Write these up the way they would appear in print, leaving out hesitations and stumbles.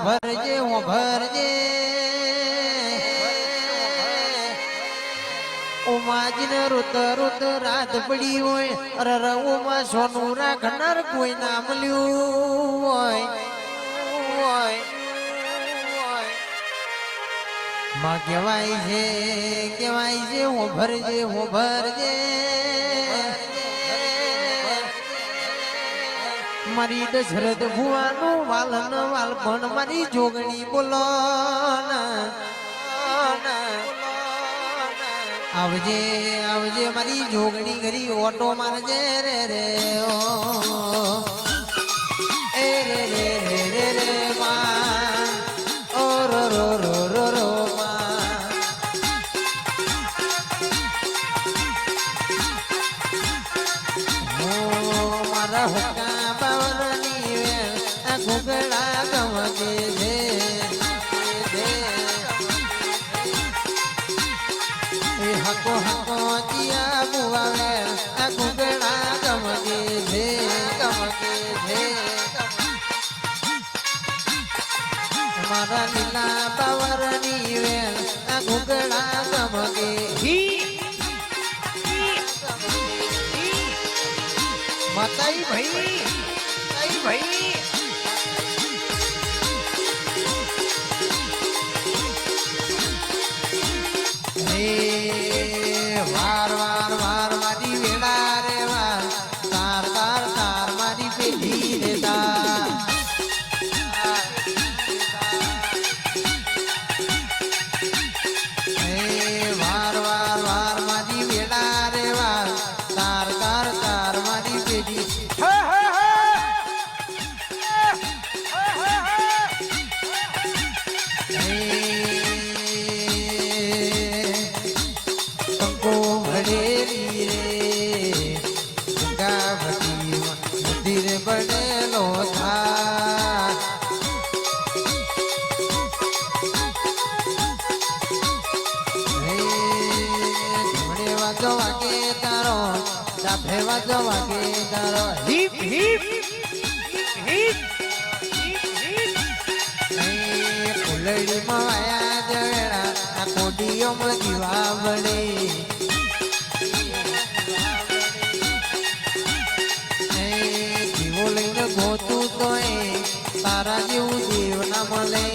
ભરજે ઉમાજીને રુત રુત રાત પડી હોય અરે ઉમા સોનું રાખનાર કોઈ ના મળ્યું હોય માં કહેવાય છે હું ભરજે મારી દશરથ ભુવાનું વાલન વાલ પણ મારી જોગણી બોલો આવજે મારી જોગણી કરી ઓટો મારજે રે એ રે માં ઓ રો મારા હુકા બાવરની વેલ આ ઘૂગડા ગમજે છે એ હકો ચિયા બુવા વેલ આ ઘૂગડા ગમજે છે મારા લીલા બાવરની વેલ આ ઘૂગડા ગમજે મતાઈ ભાઈ વાર મારી વેળા રે વાર તાર મારી પેઢી રે તાર વાર મારી વેળા રે વાર તાર મારી પેઢી બનેલો થા ધમડે વાજો વાગે તારો ડાભે વાજો વાગે તારો હિપ ફૂલડીમાં વાયા જવેડા આ કોડીઓમાં જીવા વડે ગોતું તો તારા જેવું જીવ ના મળે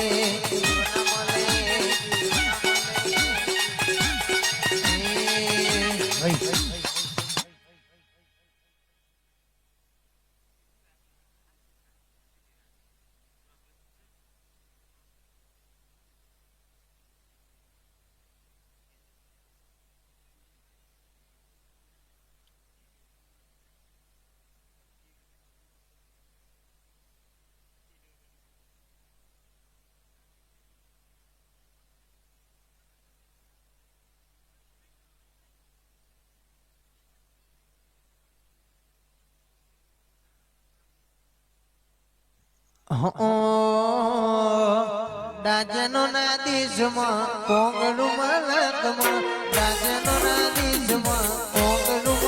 ડાજનો ના દેશમાં કોંગડું મલકમાં ડાજનો ના દેશમાં કોંગડું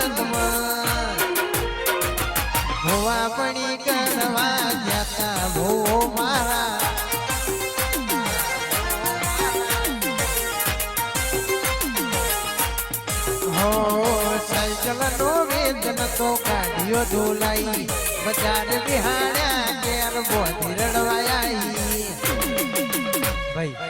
મલકમાં ભોવા પડી કરવા જતા ભો મારા હો સાયકલ નો વેદન તો કાઢ્યો ઢોલાઈ બજાર બિહાડ્યા કેર બોધી રડવાયા ભાઈ